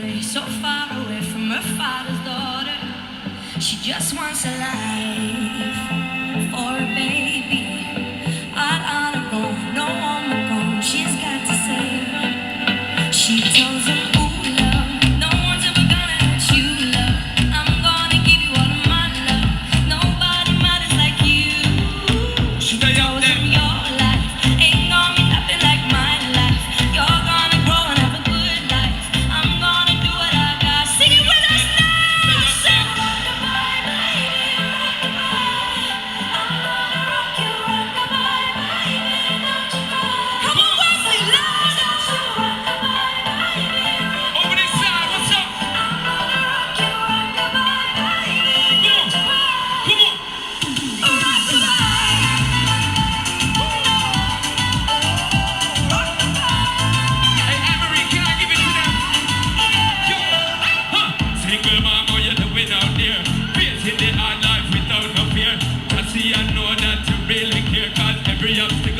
away, so far away from her father's daughter. She just wants a life for a baby. Out on her own, no one will go. She's got to save her. She tells him, ooh, love, no one's ever gonna hurt you, love. I'm gonna give you all of my love. Nobody matters like you. She tells him your life ain't gonna be nothing like my life. You're gonna grow and have a good life. I'm gonna do what I got. Sing it with us now. Sing rock-a-bye, baby, rock-a-bye. I'm gonna rock you, rock-a-bye, baby, don't you cry. Come on, Wesley, loud. Rock-a-bye, baby, rock-a-bye. Over this side, what's up? I'm gonna rock you, rock-a-bye, baby, don't you cry. Come on. Hey, Emery, can I give it to them? Yo, huh? Single mom, how you doing out there? Facing the hard life without no fear. Just see and know that you really care, 'cause every obstacle